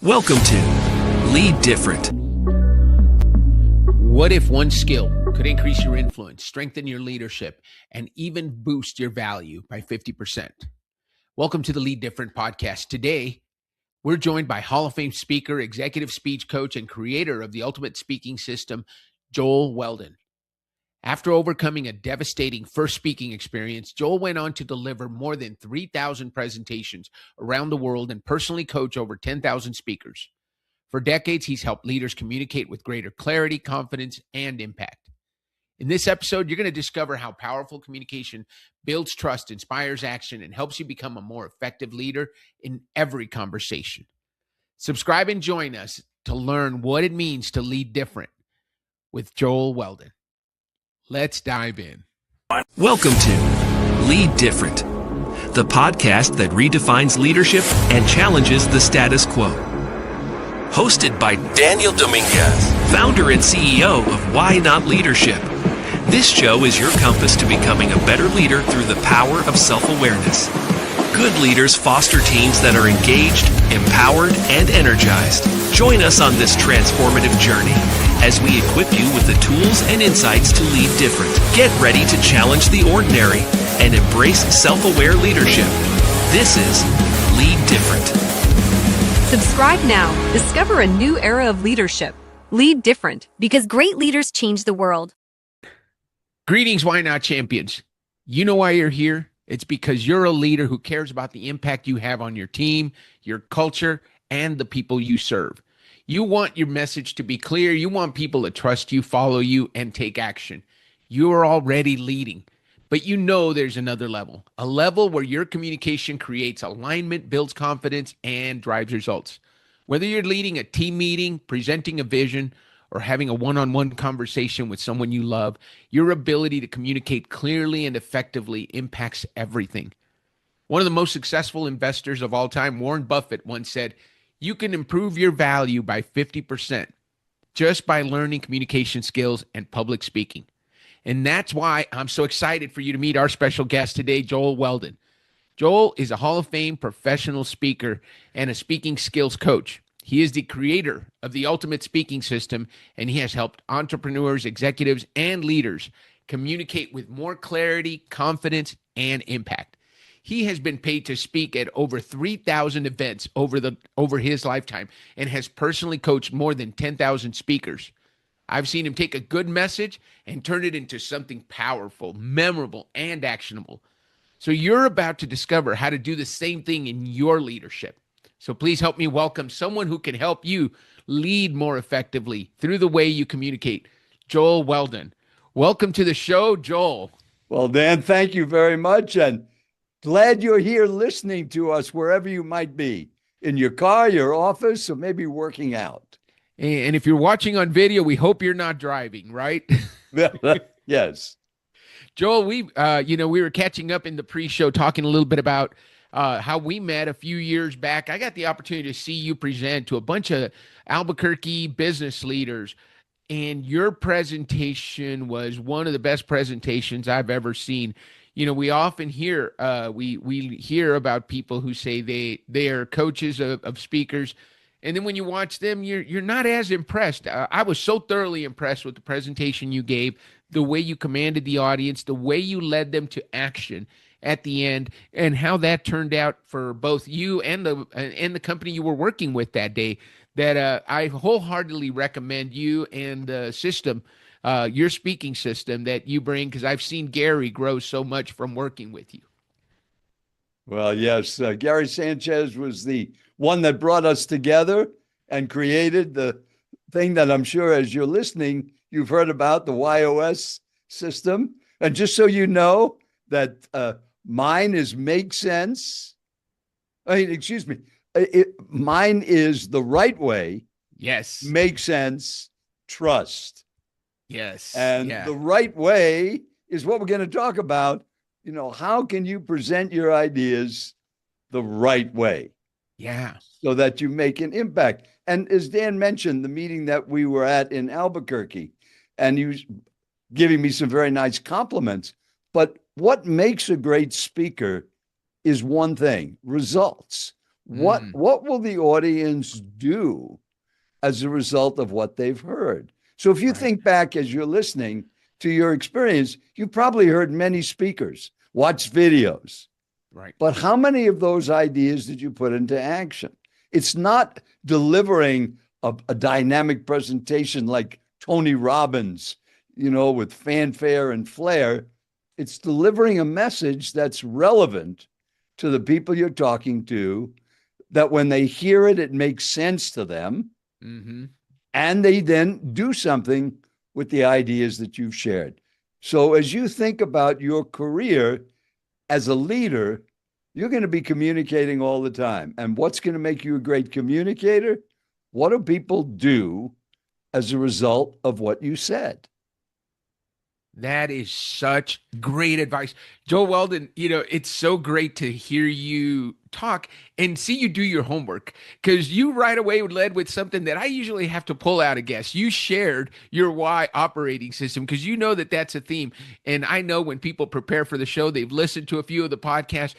Welcome to Lead Different. What if one skill could increase your influence, strengthen your leadership, and even boost your value by 50%? Welcome to the Lead Different podcast. Today, we're joined by Hall of Fame speaker, executive speech coach, and creator of the ultimate speaking system, Joel Weldon. After overcoming a devastating first speaking experience, Joel went on to deliver more than 3,000 presentations around the world and personally coach over 10,000 speakers. For decades, he's helped leaders communicate with greater clarity, confidence, and impact. In this episode, you're going to discover how powerful communication builds trust, inspires action, and helps you become a more effective leader in every conversation. Subscribe and join us to learn what it means to lead different with Joel Weldon. Let's dive in. Welcome to Lead Different, the podcast that redefines leadership and challenges the status quo. Hosted by Daniel Dominguez, founder and CEO of Why Not Leadership. This show is your compass to becoming a better leader through the power of self-awareness. Good leaders foster teams that are engaged, empowered, and energized. Join us on this transformative journey as we equip you with the tools and insights to lead different. Get ready to challenge the ordinary and embrace self-aware leadership. This is Lead Different. Subscribe now. Discover a new era of leadership. Lead different, because great leaders change the world. Greetings, Why Not champions. You know why you're here? It's because you're a leader who cares about the impact you have on your team, your culture, and the people you serve. You want your message to be clear. You want people to trust you, follow you, and take action. You are already leading, but you know there's another level, a level where your communication creates alignment, builds confidence, and drives results. Whether you're leading a team meeting, presenting a vision, or having a one-on-one conversation with someone you love, your ability to communicate clearly and effectively impacts everything. One of the most successful investors of all time, Warren Buffett, once said, "You can improve your value by 50% just by learning communication skills and public speaking." And that's why I'm so excited for you to meet our special guest today, Joel Weldon. Joel is a Hall of Fame professional speaker and a speaking skills coach. He is the creator of the ultimate speaking system, and he has helped entrepreneurs, executives, and leaders communicate with more clarity, confidence, and impact. He has been paid to speak at over 3,000 events over his lifetime and has personally coached more than 10,000 speakers. I've seen him take a good message and turn it into something powerful, memorable, and actionable. So you're about to discover how to do the same thing in your leadership. So please help me welcome someone who can help you lead more effectively through the way you communicate, Joel Weldon. Welcome to the show, Joel. Well, Dan, thank you very much. And glad you're here listening to us wherever you might be, in your car, your office, or maybe working out. And if you're watching on video, we hope you're not driving, right? Yes. Joel, we were catching up in the pre-show talking a little bit about how we met a few years back. I got the opportunity to see you present to a bunch of Albuquerque business leaders, and your presentation was one of the best presentations I've ever seen. You know, we often hear we hear about people who say they are coaches of speakers, and then when you watch them, you're not as impressed. I was so thoroughly impressed with the presentation you gave, the way you commanded the audience, the way you led them to action at the end, and how that turned out for both you and the company you were working with that day. That I wholeheartedly recommend you and the system, your speaking system that you bring, because I've seen Gary grow so much from working with you. Well, yes, Gary Sanchez was the one that brought us together and created the thing that I'm sure as you're listening, you've heard about, the YOS system. And just so you know that mine is make sense. Mine is the right way. Yes. Make sense, trust. Yes. And the right way is what we're going to talk about. You know, how can you present your ideas the right way? Yeah. So that you make an impact. And as Dan mentioned, the meeting that we were at in Albuquerque, and he was giving me some very nice compliments. But what makes a great speaker is one thing: results. What will the audience do as a result of what they've heard? So if you think back as you're listening to your experience, you probably heard many speakers, watched videos. Right. But how many of those ideas did you put into action? It's not delivering a dynamic presentation like Tony Robbins, with fanfare and flair. It's delivering a message that's relevant to the people you're talking to, that when they hear it, it makes sense to them. Mm-hmm. And they then do something with the ideas that you've shared. So as you think about your career as a leader, you're going to be communicating all the time. And what's going to make you a great communicator? What do people do as a result of what you said? That is such great advice. Joel Weldon, it's so great to hear you talk and see you do your homework, because you right away led with something that I usually have to pull out a guess. You shared your why operating system, because you know that that's a theme. And I know when people prepare for the show, they've listened to a few of the podcasts.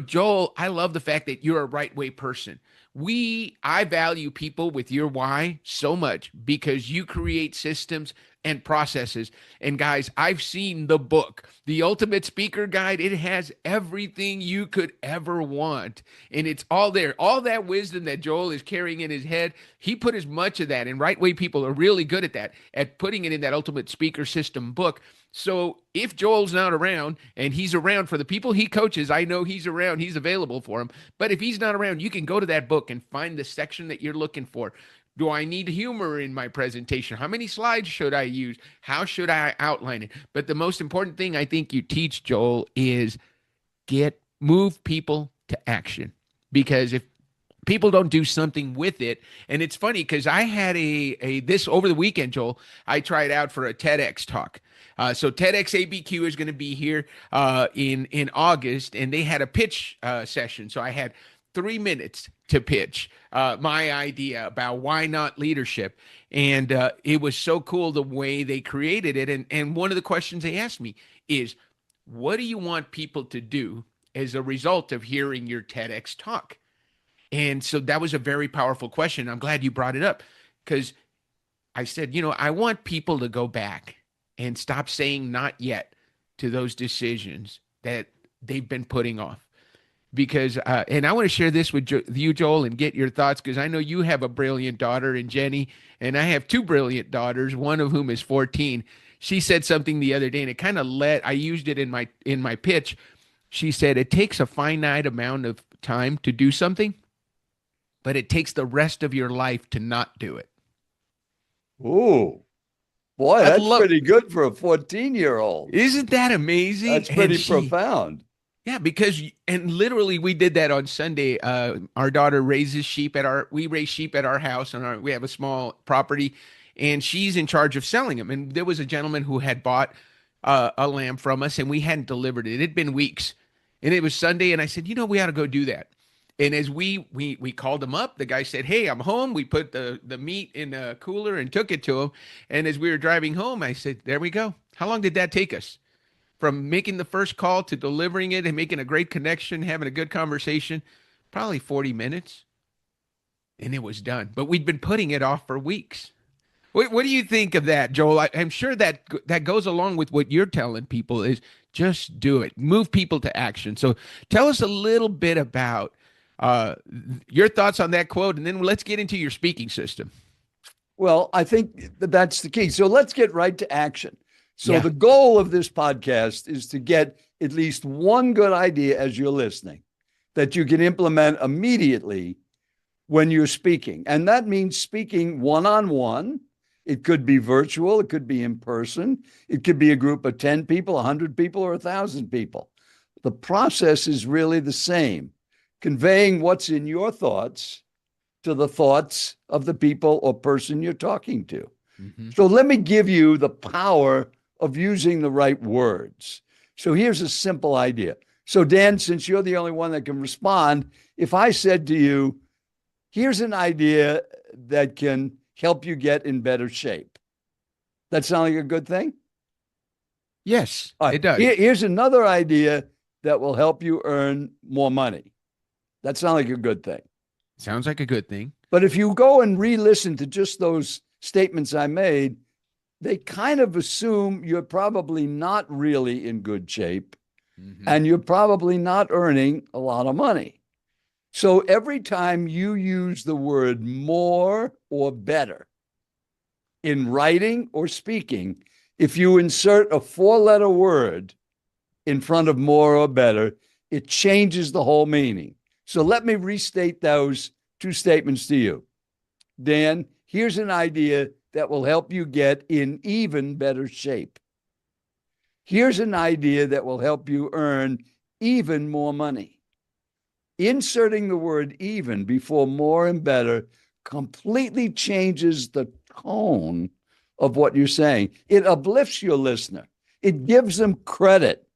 Joel, I love the fact that you're a right way person. I value people with your why so much, because you create systems and processes. And guys, I've seen the book, The Ultimate Speaker Guide. It has everything you could ever want. And it's all there. All that wisdom that Joel is carrying in his head, he put as much of that. And right way people are really good at that, at putting it in that Ultimate Speaker System book. So if Joel's not around, and he's around for the people he coaches, I know he's around, he's available for them. But if he's not around, you can go to that book and find the section that you're looking for. Do I need humor in my presentation? How many slides should I use? How should I outline it? But the most important thing I think you teach, Joel, is move people to action. Because if people don't do something with it, and it's funny because I had this over the weekend, Joel, I tried out for a TEDx talk. So TEDx ABQ is going to be here in August, and they had a pitch session. So I had 3 minutes to pitch my idea about why not leadership. And it was so cool the way they created it. And one of the questions they asked me is, what do you want people to do as a result of hearing your TEDx talk? And so that was a very powerful question. I'm glad you brought it up, because I said, I want people to go back and stop saying not yet to those decisions that they've been putting off. Because, and I want to share this with you, Joel, and get your thoughts, because I know you have a brilliant daughter in Jenny, and I have 2 brilliant daughters, one of whom is 14. She said something the other day, and it kind of I used it in my pitch. She said, it takes a finite amount of time to do something, but it takes the rest of your life to not do it. Ooh, boy, that's pretty good for a 14-year-old. Isn't that amazing? That's pretty profound. Yeah, and literally we did that on Sunday. Our daughter raises sheep we raise sheep at our house, and we have a small property, and she's in charge of selling them. And there was a gentleman who had bought a lamb from us, and we hadn't delivered it. It had been weeks, and it was Sunday, and I said, we ought to go do that. And as we called him up, the guy said, hey, I'm home. We put the meat in a cooler and took it to him. And as we were driving home, I said, there we go. How long did that take us? From making the first call to delivering it and making a great connection, having a good conversation, probably 40 minutes. And it was done. But we'd been putting it off for weeks. What do you think of that, Joel? I'm sure that goes along with what you're telling people is just do it. Move people to action. So tell us a little bit about your thoughts on that quote, and then let's get into your speaking system. Well, I think that's the key. So let's get right to action. So the goal of this podcast is to get at least one good idea as you're listening that you can implement immediately when you're speaking. And that means speaking one-on-one. It could be virtual. It could be in person. It could be a group of 10 people, 100 people, or 1,000 people. The process is really the same, conveying what's in your thoughts to the thoughts of the people or person you're talking to. Mm-hmm. So let me give you the power of using the right words. So here's a simple idea. So Dan, since you're the only one that can respond, if I said to you, here's an idea that can help you get in better shape, that sound like a good thing? Yes, it does. Here's another idea that will help you earn more money. That sounds like a good thing. Sounds like a good thing. But if you go and re-listen to just those statements I made, they kind of assume you're probably not really in good shape and you're probably not earning a lot of money. So every time you use the word more or better in writing or speaking, if you insert a 4-letter word in front of more or better, it changes the whole meaning. So let me restate those 2 statements to you. Dan, here's an idea that will help you get in even better shape. Here's an idea that will help you earn even more money. Inserting the word even before more and better completely changes the tone of what you're saying. It uplifts your listener. It gives them credit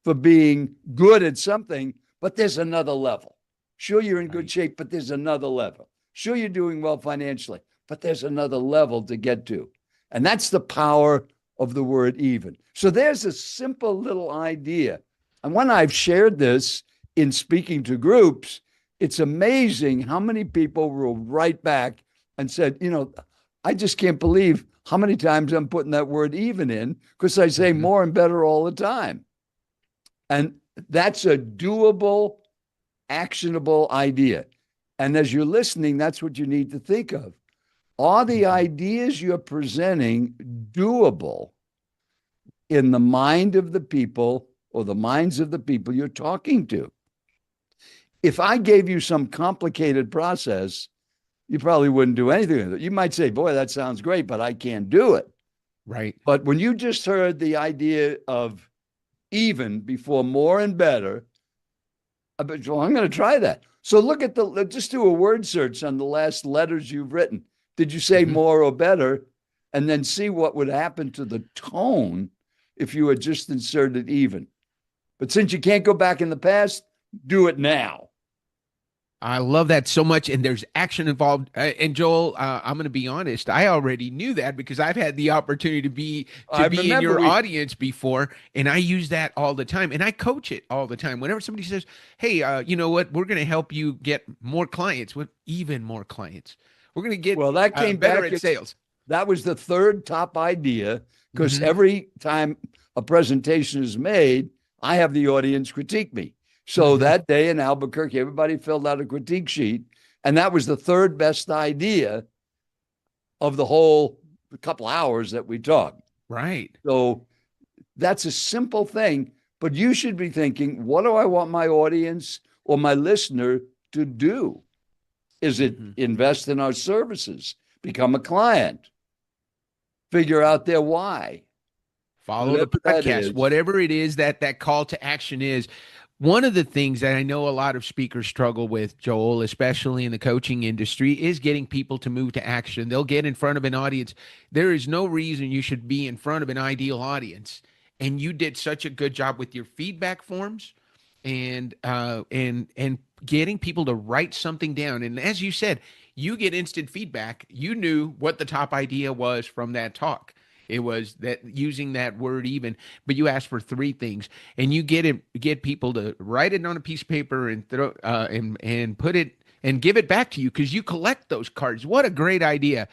for being good at something, but there's another level. Sure, you're in good shape, but there's another level. Sure, you're doing well financially, but there's another level to get to. And that's the power of the word even. So there's a simple little idea. And when I've shared this in speaking to groups, it's amazing how many people will write back and said, I just can't believe how many times I'm putting that word even in, because I say more and better all the time. And that's a doable, actionable idea. And as you're listening, that's what you need to think of. Are the ideas you're presenting doable in the mind of the people or the minds of the people you're talking to? If I gave you some complicated process, you probably wouldn't do anything with it. You might say, boy, that sounds great, but I can't do it. Right. But when you just heard the idea of even before more and better, well, I'm going to try that. So look at just do a word search on the last letters you've written. Did you say more or better? And then see what would happen to the tone if you had just inserted even. But since you can't go back in the past, do it now. I love that so much. And there's action involved. And Joel, I'm going to be honest. I already knew that because I've had the opportunity to be in your audience before. And I use that all the time. And I coach it all the time. Whenever somebody says, hey, you know what? We're going to help you get more clients, with even more clients. We're going to get that came better back at sales. That was the third top idea, because every time a presentation is made, I have the audience critique me. So that day in Albuquerque, everybody filled out a critique sheet, and that was the third best idea of the whole couple hours that we talked. Right. So that's a simple thing, but you should be thinking, what do I want my audience or my listener to do? Is it invest in our services, become a client, figure out their why? Follow the podcast, whatever it is that call to action is. One of the things that I know a lot of speakers struggle with, Joel, especially in the coaching industry, is getting people to move to action. They'll get in front of an audience. There is no reason you should be in front of an ideal audience. And you did such a good job with your feedback forms and getting people to write something down. And as you said, you get instant feedback. You knew what the top idea was from that talk. It was that using that word even, but you asked for 3 things, and you get people to write it on a piece of paper and throw and put it and give it back to you, because you collect those cards. What a great idea!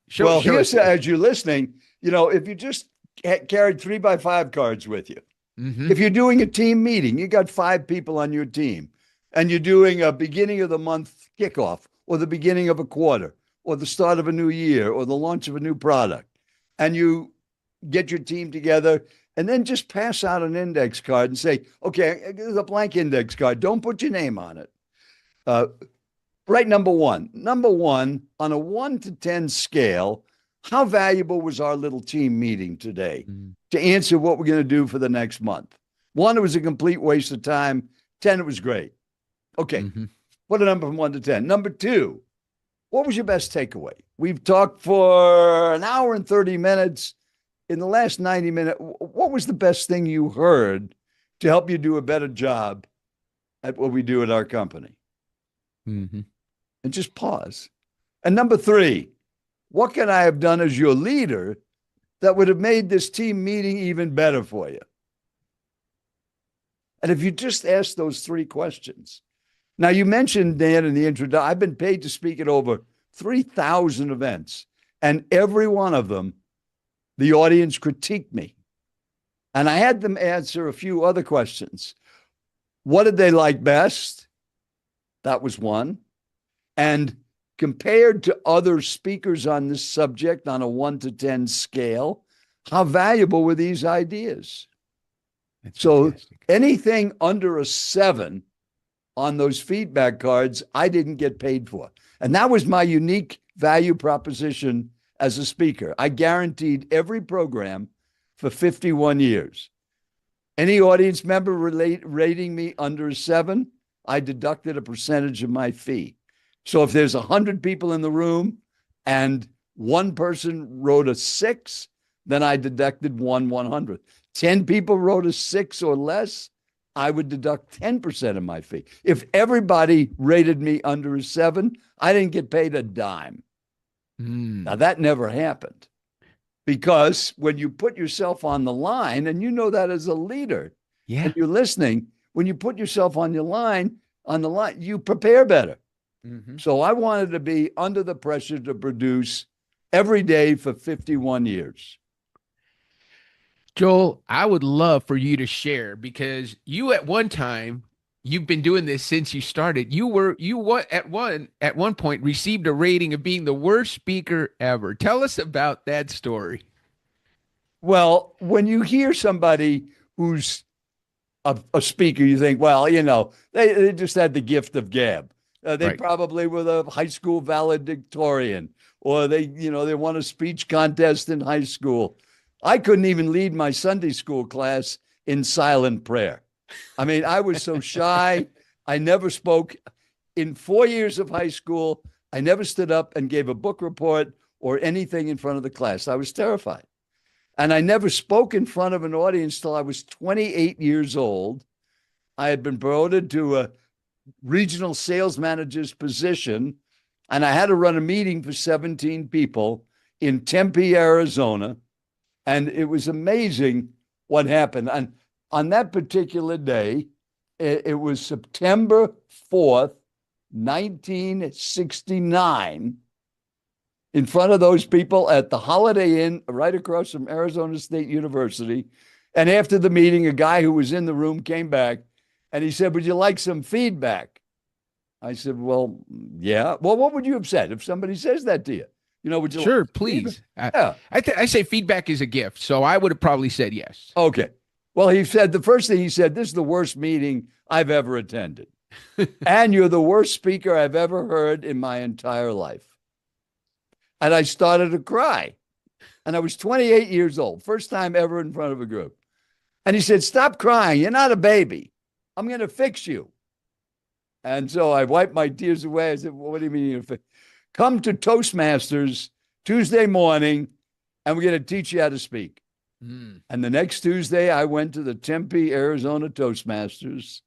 Here's as you're listening, if you just carried 3x5 cards with you, if you're doing a team meeting, you got 5 people on your team, and you're doing a beginning of the month kickoff, or the beginning of a quarter, or the start of a new year, or the launch of a new product. And you get your team together and then just pass out an index card and say, okay, there's a blank index card. Don't put your name on it. Write number one. Number one, on a 1 to 10 scale, how valuable was our little team meeting today to answer what we're going to do for the next month? 1, it was a complete waste of time. 10, it was great. Okay. Put a number from 1 to 10. Number 2, what was your best takeaway? We've talked for an hour and 30 minutes. In the last 90 minutes, what was the best thing you heard to help you do a better job at what we do at our company? And just pause. And number 3, what can I have done as your leader that would have made this team meeting even better for you? And if you just ask those 3 questions, Now, you mentioned, Dan, in the introduction, I've been paid to speak at over 3,000 events, and every one of them, the audience critiqued me. And I had them answer a few other questions. What did they like best? That was one. And compared to other speakers on this subject on a 1 to 10 scale, how valuable were these ideas? So anything under a 7 on those feedback cards, I didn't get paid for. And that was my unique value proposition as a speaker. I guaranteed every program for 51 years. Any audience member rating me under a 7, I deducted a percentage of my fee. So if there's 100 people in the room and one person wrote a 6, then I deducted 1/100th. 10 people wrote a 6 or less, I would deduct 10% of my fee. If everybody rated me under a 7, I didn't get paid a dime. Now, that never happened, because when you put yourself on the line, and you know that as a leader, and you're listening, when you put yourself on the line, you prepare better. So I wanted to be under the pressure to produce every day for 51 years. Joel, I would love for you to share, because you at one time, you've been doing this since you started. At one point received a rating of being the worst speaker ever. Tell us about that story. Well, when you hear somebody who's a speaker, you think, well, they just had the gift of gab. They probably were the high school valedictorian, or they won a speech contest in high school. I couldn't even lead my Sunday school class in silent prayer. I mean, I was so shy. I never spoke. In 4 years of high school, I never stood up and gave a book report or anything in front of the class. I was terrified. And I never spoke in front of an audience till I was 28 years old. I had been promoted to a regional sales manager's position, and I had to run a meeting for 17 people in Tempe, Arizona. And it was amazing what happened. And on that particular day, it was September 4th, 1969, in front of those people at the Holiday Inn right across from Arizona State University. And after the meeting, a guy who was in the room came back and he said, "Would you like some feedback?" I said, "Well, yeah." "Well, what would you have said if somebody says that to you? Would you Sure, like please. Yeah. I say feedback is a gift, so I would have probably said yes. Okay. Well, he said, the first thing he said, "This is the worst meeting I've ever attended. And you're the worst speaker I've ever heard in my entire life." And I started to cry. And I was 28 years old, first time ever in front of a group. And he said, "Stop crying. You're not a baby. I'm going to fix you." And so I wiped my tears away. I said, "Well, what do you mean you're fix? Come to Toastmasters Tuesday morning, and we're going to teach you how to speak." And the next Tuesday, I went to the Tempe, Arizona Toastmasters,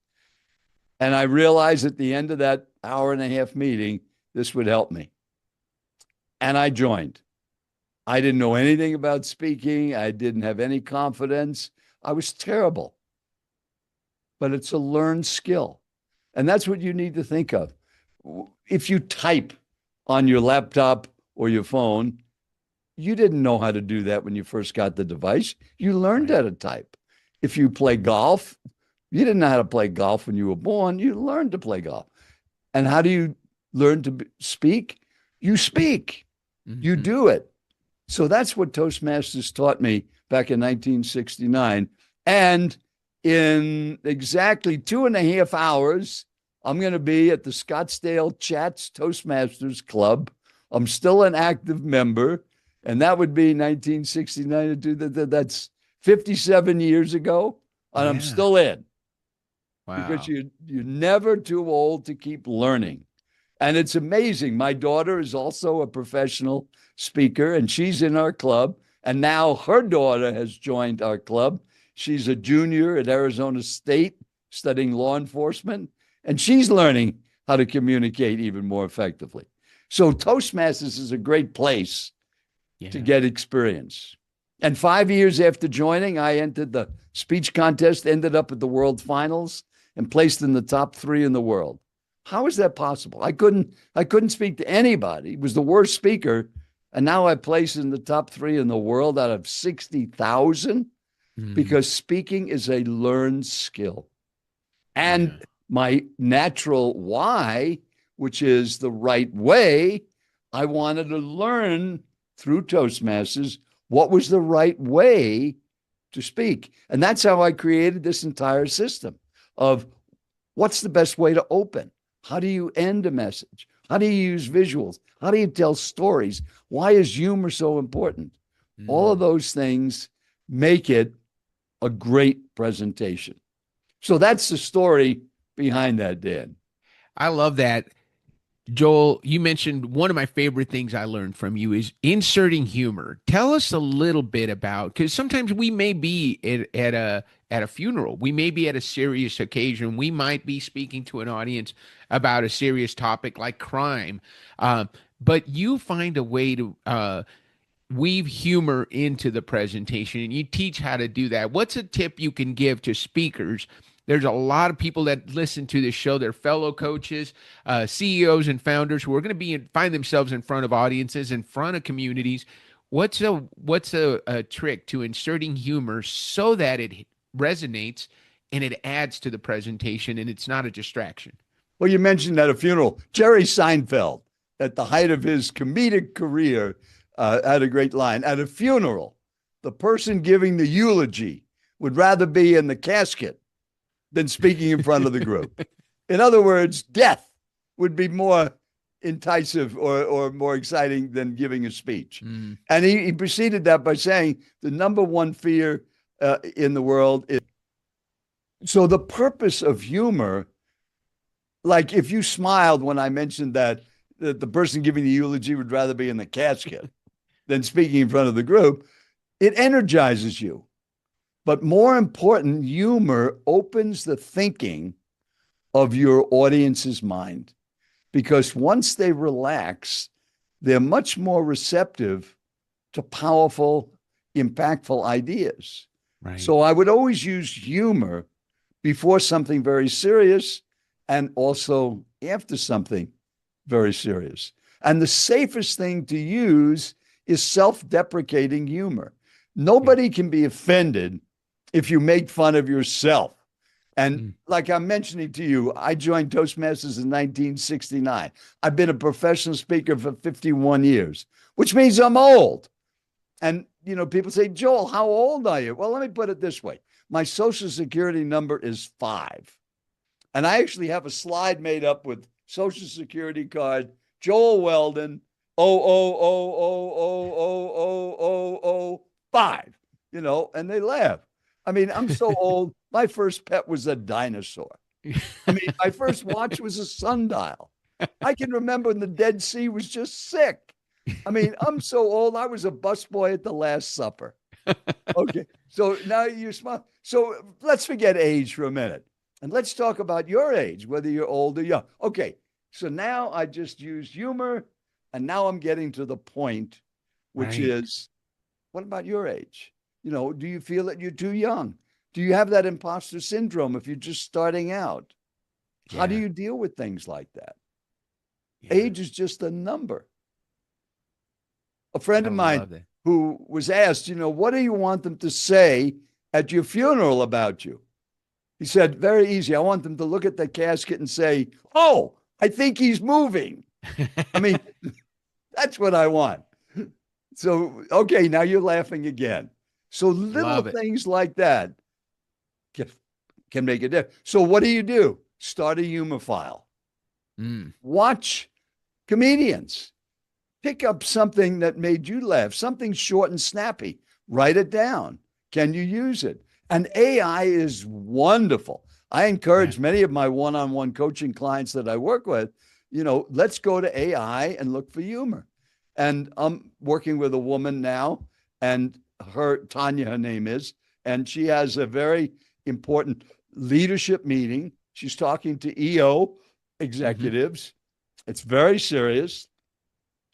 and I realized at the end of that hour-and-a-half meeting, this would help me. And I joined. I didn't know anything about speaking. I didn't have any confidence. I was terrible. But it's a learned skill. And that's what you need to think of. If you type on your laptop or your phone, you didn't know how to do that when you first got the device. You learned how to type. If you play golf, you didn't know how to play golf when you were born. You learned to play golf. And how do you learn to speak? You speak. You do it. So that's what Toastmasters taught me back in 1969. And in exactly 2.5 hours, I'm going to be at the Scottsdale Chats Toastmasters Club. I'm still an active member. And that would be 1969. That's 57 years ago. And I'm still in. Wow. Because you're never too old to keep learning. And it's amazing. My daughter is also a professional speaker, and she's in our club. And now her daughter has joined our club. She's a junior at Arizona State studying law enforcement, and she's learning how to communicate even more effectively. So Toastmasters is a great place to get experience. And 5 years after joining, I entered the speech contest, ended up at the world finals, and placed in the top 3 in the world. How is that possible? I couldn't speak to anybody. He was the worst speaker. And now I place in the top 3 in the world out of 60,000 because speaking is a learned skill. And my natural why, which is the right way, I wanted to learn through Toastmasters what was the right way to speak. And that's how I created this entire system of what's the best way to open? How do you end a message? How do you use visuals? How do you tell stories? Why is humor so important? All of those things make it a great presentation. So that's the story behind that, Dan. I love that. Joel, you mentioned one of my favorite things I learned from you is inserting humor. Tell us a little bit about, because sometimes we may be at a funeral, we may be at a serious occasion, we might be speaking to an audience about a serious topic like crime, but you find a way to weave humor into the presentation, and you teach how to do that. What's a tip you can give to speakers? There's a lot of people that listen to this show. They're fellow coaches, CEOs and founders who are going to find themselves in front of audiences, in front of communities. What's a trick to inserting humor so that it resonates and it adds to the presentation and it's not a distraction? Well, you mentioned at a funeral, Jerry Seinfeld, at the height of his comedic career, had a great line. At a funeral, the person giving the eulogy would rather be in the casket than speaking in front of the group. In other words, death would be more enticing or more exciting than giving a speech. And he preceded that by saying the number one fear in the world is. So the purpose of humor, like if you smiled when I mentioned that the person giving the eulogy would rather be in the casket than speaking in front of the group, it energizes you. But more important, humor opens the thinking of your audience's mind, because once they relax, they're much more receptive to powerful, impactful ideas. Right. So I would always use humor before something very serious and also after something very serious. And the safest thing to use is self-deprecating humor. Nobody can be offended if you make fun of yourself. And like I'm mentioning to you, I joined Toastmasters in 1969. I've been a professional speaker for 51 years, which means I'm old. And, people say, Joel, how old are you? Well, let me put it this way. My Social Security number is 5. And I actually have a slide made up with Social Security card, Joel Weldon, 000000005, and they laugh. I mean, I'm so old. My first pet was a dinosaur. I mean, my first watch was a sundial. I can remember when the Dead Sea was just sick. I mean, I'm so old. I was a busboy at the Last Supper. Okay. So now you smile. So let's forget age for a minute. And let's talk about your age, whether you're old or young. Okay. So now I just used humor. And now I'm getting to the point, which is, what about your age? Do you feel that you're too young? Do you have that imposter syndrome if you're just starting out? Yeah. How do you deal with things like that? Yeah. Age is just a number. A friend of mine who was asked, what do you want them to say at your funeral about you? He said, very easy. I want them to look at the casket and say, oh, I think he's moving. I mean, that's what I want. So, okay, now you're laughing again. So little things like that can make a difference. So what do? Start a humor file. Watch comedians. Pick up something that made you laugh, something short and snappy. Write it down. Can you use it? And AI is wonderful. I encourage many of my one-on-one coaching clients that I work with, let's go to AI and look for humor. And I'm working with a woman now, and Tanya, her name is, and she has a very important leadership meeting. She's talking to EO executives. It's very serious.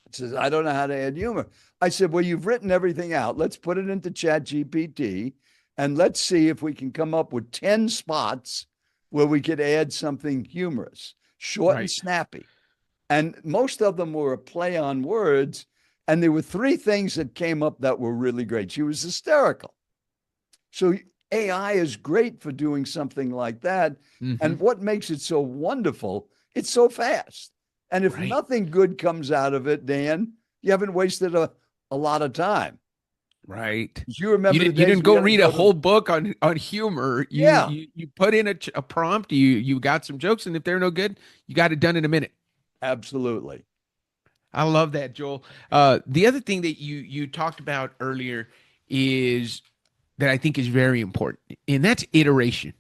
It says, I don't know how to add humor. I said, well, you've written everything out. Let's put it into ChatGPT and let's see if we can come up with 10 spots where we could add something humorous. short and snappy. And most of them were a play on words. And there were three things that came up that were really great. She was hysterical. So AI is great for doing something like that. And what makes it so wonderful, it's so fast. And if nothing good comes out of it, Dan, you haven't wasted a lot of time. Right. You remember you didn't go read a whole book on humor. You put in a prompt, you got some jokes, and if they're no good, you got it done in a minute. Absolutely. I love that, Joel. The other thing that you talked about earlier is that I think is very important, and that's iteration.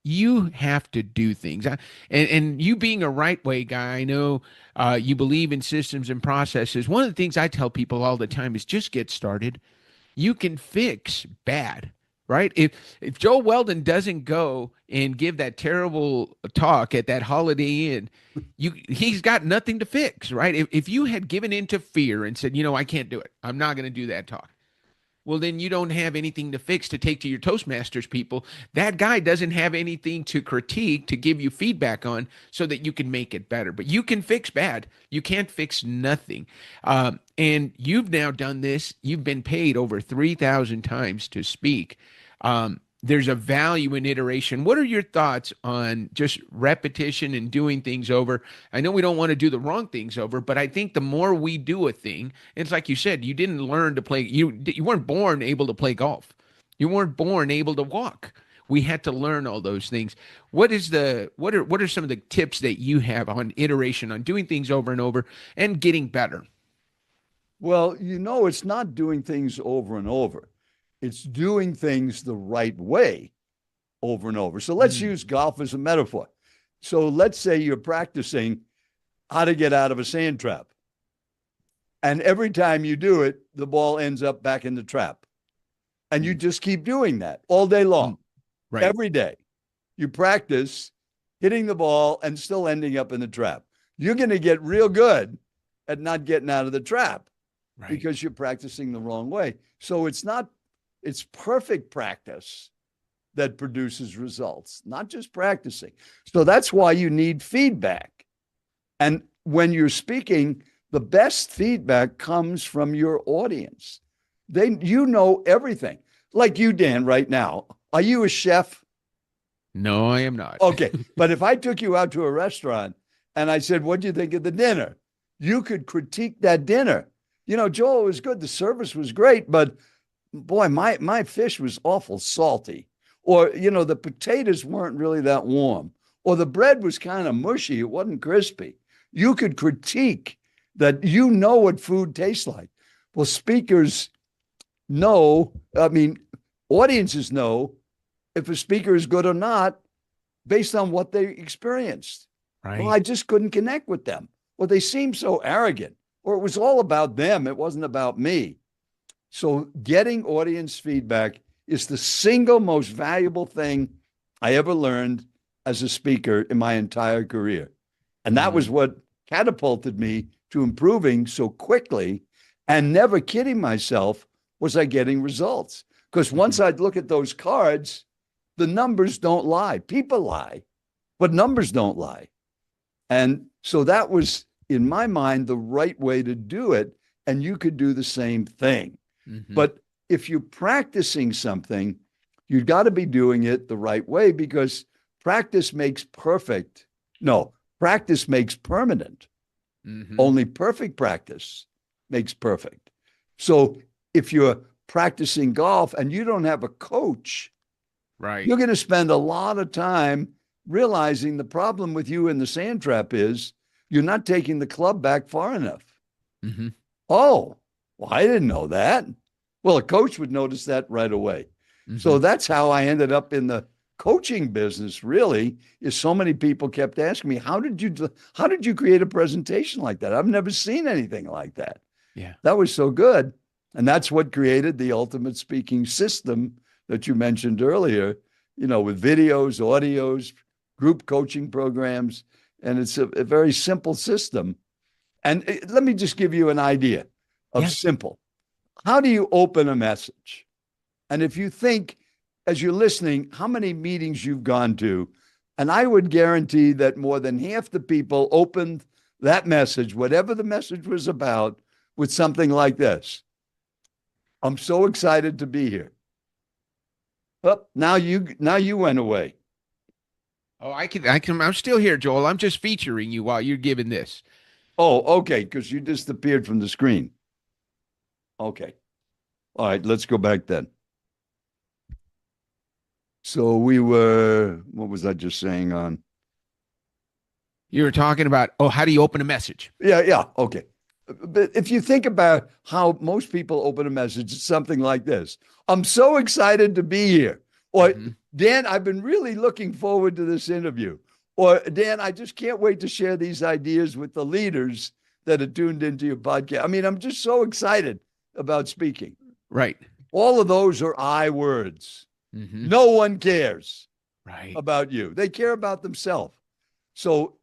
You have to do things. And you being a right way guy, I know you believe in systems and processes. One of the things I tell people all the time is just get started. You can fix bad, right? If Joel Weldon doesn't go and give that terrible talk at that Holiday Inn, he's got nothing to fix, right? If you had given into fear and said, I can't do it, I'm not going to do that talk, well, then you don't have anything to fix to take to your Toastmasters people. That guy doesn't have anything to critique, to give you feedback on so that you can make it better. But you can fix bad. You can't fix nothing. And you've now done this. You've been paid over 3,000 times to speak. There's a value in iteration. What are your thoughts on just repetition and doing things over? I know we don't want to do the wrong things over, but I think the more we do a thing, it's like you said, you didn't learn to play. You weren't born able to play golf. You weren't born able to walk. We had to learn all those things. What are some of the tips that you have on iteration, on doing things over and over and getting better? Well, it's not doing things over and over. It's doing things the right way over and over. So let's use golf as a metaphor. So let's say you're practicing how to get out of a sand trap. And every time you do it, the ball ends up back in the trap. And you just keep doing that all day long. Right. Every day. You practice hitting the ball and still ending up in the trap. You're going to get real good at not getting out of the trap because you're practicing the wrong way. So it's perfect practice that produces results, not just practicing. So that's why you need feedback. And when you're speaking, the best feedback comes from your audience. You know everything. Like you, Dan, right now. Are you a chef? No, I am not. Okay. But if I took you out to a restaurant and I said, what do you think of the dinner? You could critique that dinner. Joel, it was good. The service was great, but boy, my fish was awful salty. Or, the potatoes weren't really that warm. Or the bread was kind of mushy. It wasn't crispy. You could critique that what food tastes like. Well, speakers know, audiences know if a speaker is good or not based on what they experienced. Right. Well, I just couldn't connect with them. Well, they seemed so arrogant. Or it was all about them. It wasn't about me. So getting audience feedback is the single most valuable thing I ever learned as a speaker in my entire career. And that was what catapulted me to improving so quickly, and never kidding myself, was I getting results. Because once I'd look at those cards, the numbers don't lie. People lie, but numbers don't lie. And so that was, in my mind, the right way to do it. And you could do the same thing. But if you're practicing something, you've got to be doing it the right way, because practice makes perfect. No, practice makes permanent. Only perfect practice makes perfect. So if you're practicing golf and you don't have a coach, you're going to spend a lot of time realizing the problem with you in the sand trap is you're not taking the club back far enough. Oh, well, I didn't know that. Well, a coach would notice that right away. So that's how I ended up in the coaching business, really, is so many people kept asking me, how did you create a presentation like that? I've never seen anything like that. Yeah. That was so good. And that's what created the ultimate speaking system that you mentioned earlier, with videos, audios, group coaching programs. And it's a very simple system. And let me just give you an idea of simple. How do you open a message? And if you think, as you're listening, how many meetings you've gone to, And I would guarantee that more than half the people opened that message, whatever the message was about, with something like this. I'm so excited to be here. Oh, now you went away. Oh, I'm still here, Joel. I'm just featuring you while you're giving this. Oh, okay, because you disappeared from the screen. Okay. All right, let's go back then. So what was I just saying on? You were talking about, how do you open a message? Yeah, okay. But if you think about how most people open a message, it's something like this. I'm so excited to be here. Or, Dan, I've been really looking forward to this interview. Or, Dan, I just can't wait to share these ideas with the leaders that are tuned into your podcast. I mean, I'm just so excited about speaking. Right. All of those are I words. No one cares about you. They care about themselves. So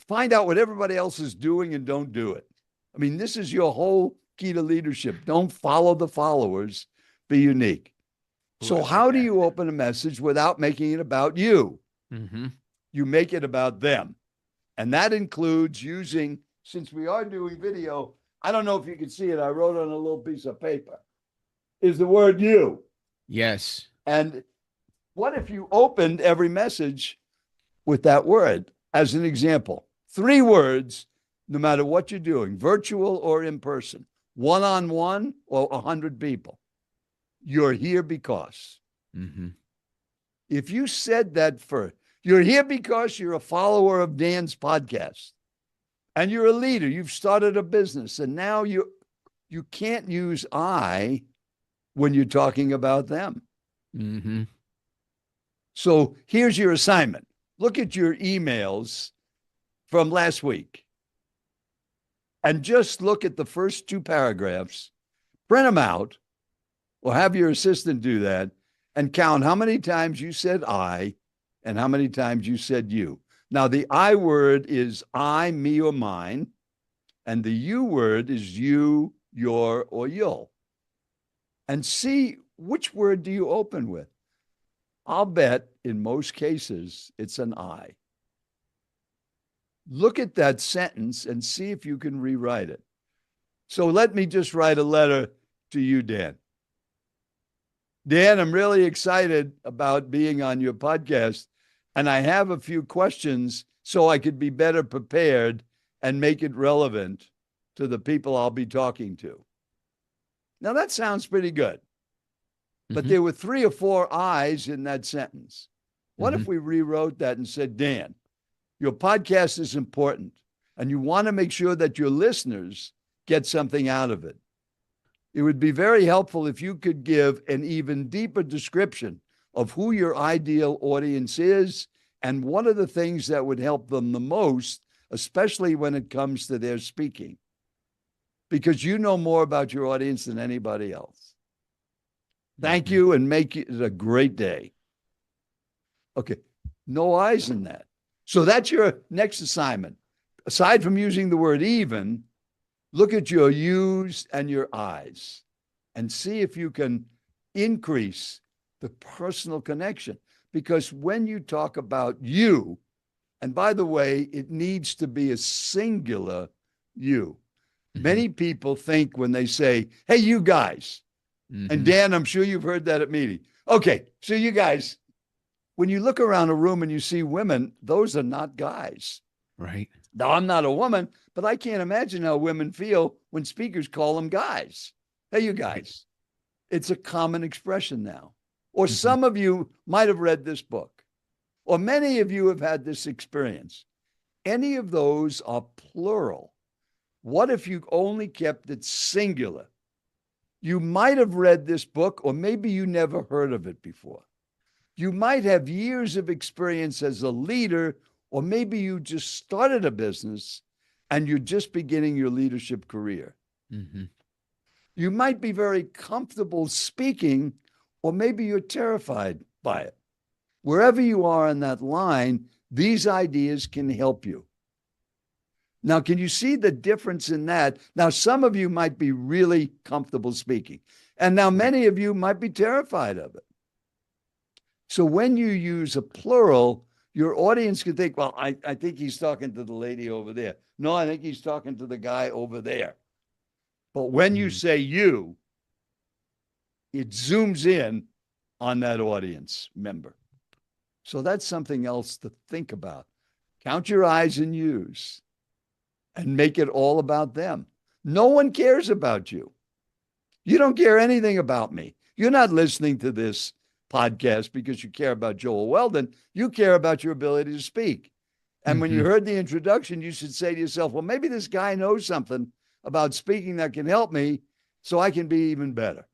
find out what everybody else is doing and don't do it. I mean, this is your whole key to leadership. Don't follow the followers. Be unique. So how do you open a message without making it about you? You make it about them. And that includes using, since we are doing video, I don't know if you can see it. I wrote on a little piece of paper, is the word you. Yes. And what if you opened every message with that word as an example? 3 words, no matter what you're doing, virtual or in person, one-on-one or 100 people. You're here because. If you said that first, you're here because you're a follower of Dan's podcast and you're a leader. You've started a business and now you can't use I when you're talking about them. So here's your assignment. Look at your emails from last week and just look at the first 2 paragraphs, print them out, or have your assistant do that and count how many times you said I and how many times you said you. Now, the I word is I, me, or mine, and the you word is you, your, or you'll. And see which word do you open with. I'll bet in most cases it's an I. Look at that sentence and see if you can rewrite it. So let me just write a letter to you, Dan. Dan, I'm really excited about being on your podcast, and I have a few questions so I could be better prepared and make it relevant to the people I'll be talking to. Now, that sounds pretty good, but there were 3 or 4 I's in that sentence. What if we rewrote that and said, Dan, your podcast is important, and you want to make sure that your listeners get something out of it. It would be very helpful if you could give an even deeper description of who your ideal audience is and what are the things that would help them the most, especially when it comes to their speaking. Because you know more about your audience than anybody else. Thank you, and make it a great day. Okay, no I's in that. So that's your next assignment. Aside from using the word even, look at your yous and your I's and see if you can increase the personal connection. Because when you talk about you, and by the way, it needs to be a singular you. Many people think when they say, hey, you guys, and Dan, I'm sure you've heard that at meeting. Okay, so you guys, when you look around a room and you see women, those are not guys. Right. Now, I'm not a woman, but I can't imagine how women feel when speakers call them guys. Hey, you guys. It's a common expression now. Or some of you might have read this book, or many of you have had this experience. Any of those are plural. What if you only kept it singular? You might have read this book, or maybe you never heard of it before. You might have years of experience as a leader, or maybe you just started a business and you're just beginning your leadership career. You might be very comfortable speaking, or maybe you're terrified by it. Wherever you are on that line, these ideas can help you. Now, can you see the difference in that? Now, some of you might be really comfortable speaking, and now many of you might be terrified of it. So when you use a plural, your audience can think, well, I think he's talking to the lady over there. No, I think he's talking to the guy over there. But when you say you, it zooms in on that audience member. So that's something else to think about. Count your I's and U's and make it all about them. No one cares about you. You don't care anything about me. You're not listening to this podcast because you care about Joel Weldon. You care about your ability to speak. And when you heard the introduction, you should say to yourself, well, maybe this guy knows something about speaking that can help me so I can be even better.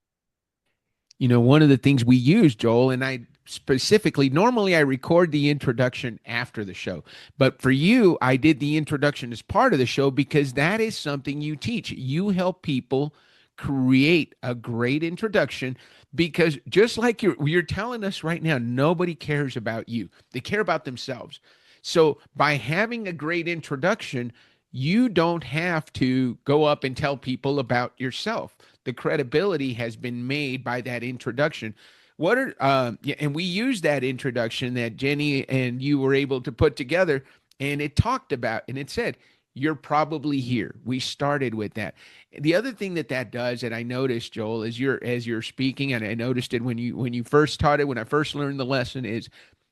You know, one of the things we use, Joel, and I specifically, normally I record the introduction after the show, but for you, I did the introduction as part of the show because that is something you teach. You help people create a great introduction because just like you're telling us right now, nobody cares about you. They care about themselves. So by having a great introduction, you don't have to go up and tell people about yourself. The credibility has been made by that introduction. What are and we use that introduction that Jenny and you were able to put together, and it talked about, and it said, you're probably here. We started with that. The other thing that does, and I noticed, Joel, as you're speaking, and I noticed it when you first taught it, when I first learned the lesson, is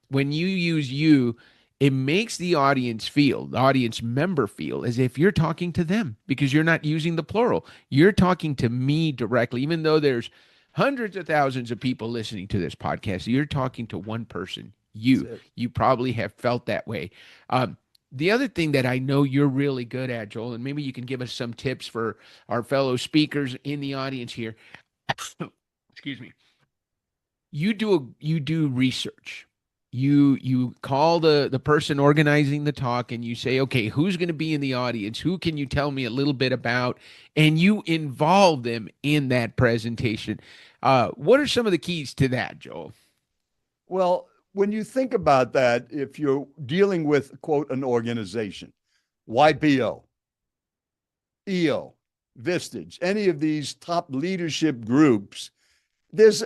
when you use you, it makes the audience member feel as if you're talking to them because you're not using the plural. You're talking to me directly, even though there's hundreds of thousands of people listening to this podcast. You're talking to one person. You probably have felt that way. The other thing that I know you're really good at, Joel, and maybe you can give us some tips for our fellow speakers in the audience here. Excuse me. You do research. You call the person organizing the talk and you say, okay, who's going to be in the audience? Who can you tell me a little bit about? And you involve them in that presentation. What are some of the keys to that, Joel? Well, when you think about that, if you're dealing with, quote, an organization, YPO, EO, Vistage, any of these top leadership groups, there's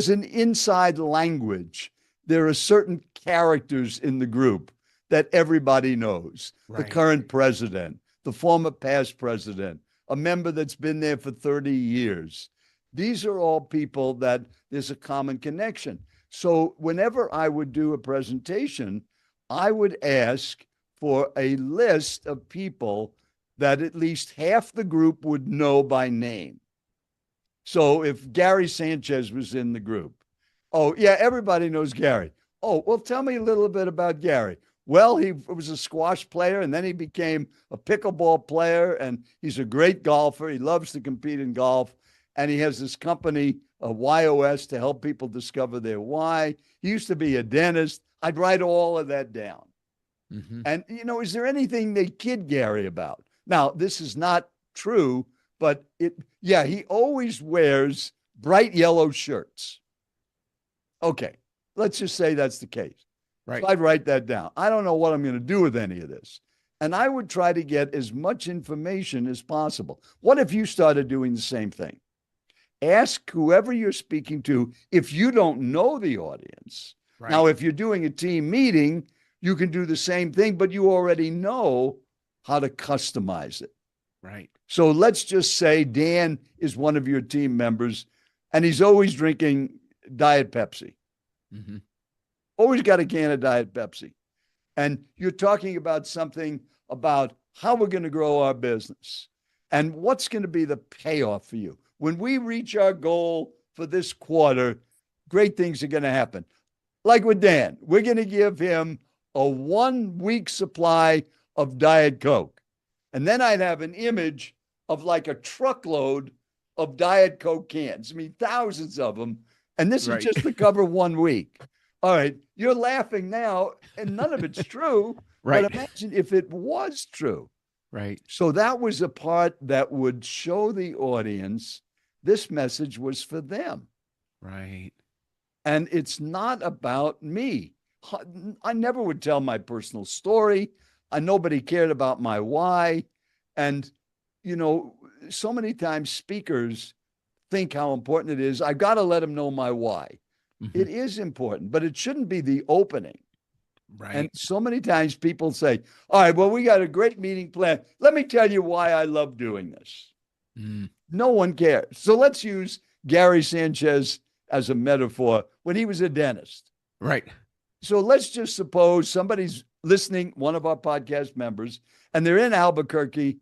an inside language. There are certain characters in the group that everybody knows. Right. The current president, the former past president, a member that's been there for 30 years. These are all people that there's a common connection. So whenever I would do a presentation, I would ask for a list of people that at least half the group would know by name. So if Gary Sanchez was in the group, oh, yeah, everybody knows Gary. Oh, well, tell me a little bit about Gary. Well, he was a squash player, and then he became a pickleball player, and he's a great golfer. He loves to compete in golf, and he has this company, YOS, to help people discover their why. He used to be a dentist. I'd write all of that down. And, is there anything they kid Gary about? Now, this is not true, but he always wears bright yellow shirts. Okay, let's just say that's the case. Right. So I'd write that down. I don't know what I'm going to do with any of this. And I would try to get as much information as possible. What if you started doing the same thing? Ask whoever you're speaking to if you don't know the audience. Right. Now, if you're doing a team meeting, you can do the same thing, but you already know how to customize it. Right. So let's just say Dan is one of your team members, and he's always drinking Diet Pepsi. Always got a can of Diet Pepsi. And you're talking about something about how we're going to grow our business and what's going to be the payoff for you. When we reach our goal for this quarter, great things are going to happen. Like with Dan, we're going to give him a 1 week supply of Diet Coke. And then I'd have an image of like a truckload of Diet Coke cans. I mean, thousands of them. And this is just to cover 1 week. All right. You're laughing now, and none of it's true. Right. But imagine if it was true. Right. So that was a part that would show the audience this message was for them. Right. And it's not about me. I never would tell my personal story. Nobody cared about my why. And, so many times speakers think how important it is. I've got to let them know my why. It is important, but it shouldn't be the opening. Right. And so many times people say, all right, well, we got a great meeting plan. Let me tell you why I love doing this. No one cares. So let's use Gary Sanchez as a metaphor when he was a dentist. Right. So let's just suppose somebody's listening, one of our podcast members, and they're in Albuquerque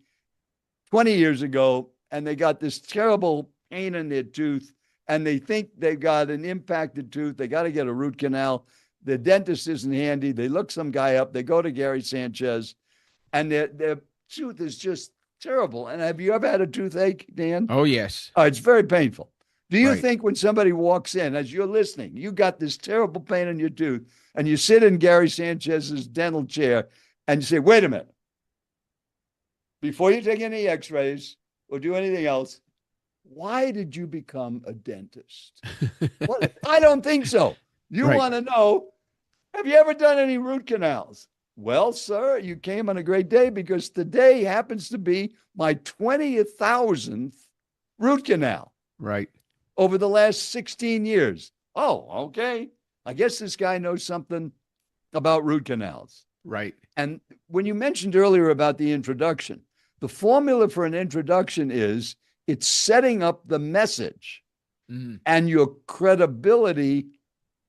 20 years ago, and they got this terrible pain in their tooth, and they think they've got an impacted tooth. They got to get a root canal. The dentist isn't handy. They look some guy up. They go to Gary Sanchez, and their tooth is just terrible. And have you ever had a toothache, Dan? Oh, yes. It's very painful. Do you Right. think when somebody walks in, as you're listening, you got this terrible pain in your tooth, and you sit in Gary Sanchez's dental chair, and you say, wait a minute, before you take any x-rays or do anything else, why did you become a dentist? Well, I don't think so. You Right. want to know, have you ever done any root canals? Well, sir, you came on a great day because today happens to be my 20,000th root canal Right. over the last 16 years. Oh, okay. I guess this guy knows something about root canals. Right. And when you mentioned earlier about the introduction, the formula for an introduction is it's setting up the message and your credibility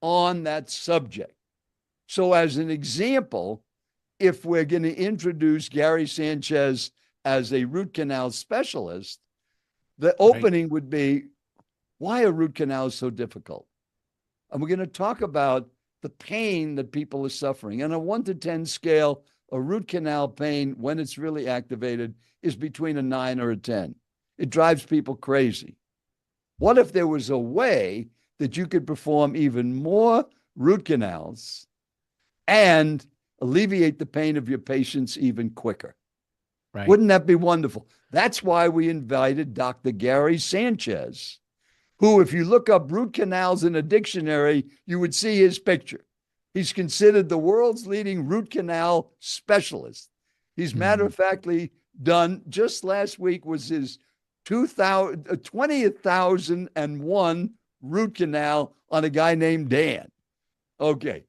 on that subject. So as an example, if we're going to introduce Gary Sanchez as a root canal specialist, the opening would be, why are root canals so difficult? And we're going to talk about the pain that people are suffering. And a 1 to 10 scale, a root canal pain, when it's really activated, is between a 9 or a 10. It drives people crazy. What if there was a way that you could perform even more root canals and alleviate the pain of your patients even quicker? Right. Wouldn't that be wonderful? That's why we invited Dr. Gary Sanchez, who, if you look up root canals in a dictionary, you would see his picture. He's considered the world's leading root canal specialist. He's matter of factly done, just last week was his 20,001 root canal on a guy named Dan. Okay.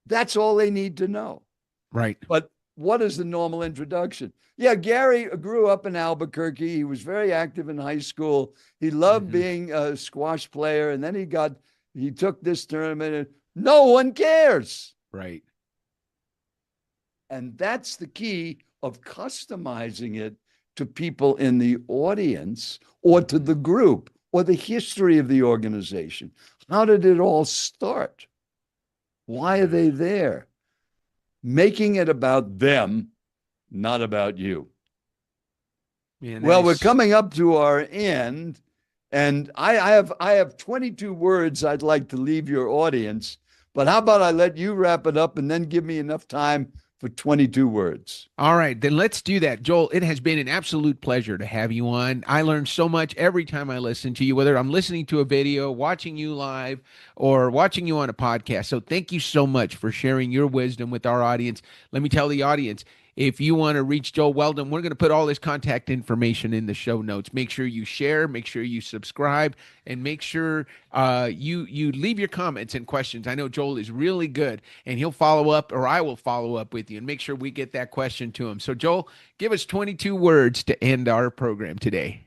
That's all they need to know. Right. But what is the normal introduction? Yeah, Gary grew up in Albuquerque. He was very active in high school. He loved being a squash player. And then he took this tournament and no one cares. Right. And that's the key of customizing it to people in the audience or to the group or the history of the organization. How did it all start? Why are they there? Making it about them, not about you. Man, Well, we're coming up to our end, and I have 22 words I'd like to leave your audience, but how about I let you wrap it up and then give me enough time for 22 words? All right, then let's do that. Joel, it has been an absolute pleasure to have you on. I learn so much every time I listen to you, whether I'm listening to a video, watching you live, or watching you on a podcast. So thank you so much for sharing your wisdom with our audience. Let me tell the audience, if you want to reach Joel Weldon, we're going to put all his contact information in the show notes. Make sure you share, make sure you subscribe, and make sure you leave your comments and questions. I know Joel is really good, and he'll follow up, or I will follow up with you and make sure we get that question to him. So, Joel, give us 22 words to end our program today.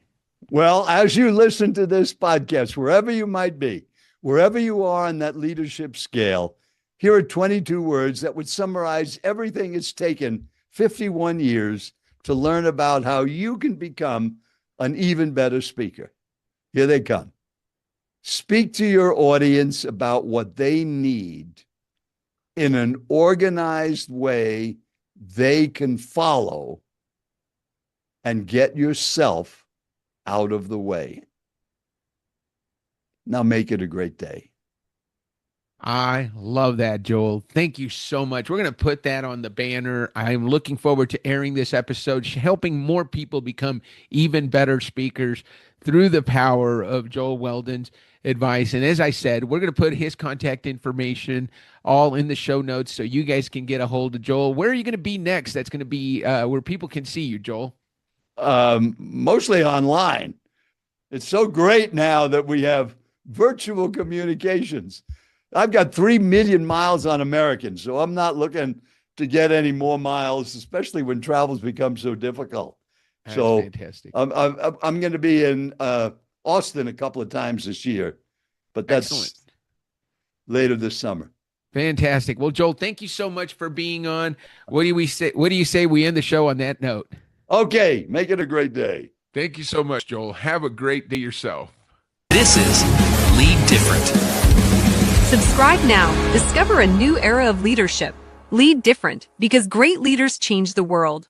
Well, as you listen to this podcast, wherever you might be, wherever you are on that leadership scale, here are 22 words that would summarize everything it's taken 51 years to learn about how you can become an even better speaker. Here they come. Speak to your audience about what they need in an organized way they can follow and get yourself out of the way. Now make it a great day. I love that, Joel. Thank you so much. We're going to put that on the banner. I'm looking forward to airing this episode, helping more people become even better speakers through the power of Joel Weldon's advice. And as I said, we're going to put his contact information all in the show notes so you guys can get a hold of Joel. Where are you going to be next? That's going to be where people can see you, Joel. Mostly online. It's so great now that we have virtual communications. I've got 3 million miles on American, so I'm not looking to get any more miles, especially when travels become so difficult. That's so fantastic. I'm going to be in Austin a couple of times this year, but that's Excellent. later this summer. Fantastic. Well, Joel, thank you so much for being on. What do you say we end the show on that note? Okay, make it a great day. Thank you so much, Joel. Have a great day yourself. This is Lead Different. Subscribe now. Discover a new era of leadership. Lead different because great leaders change the world.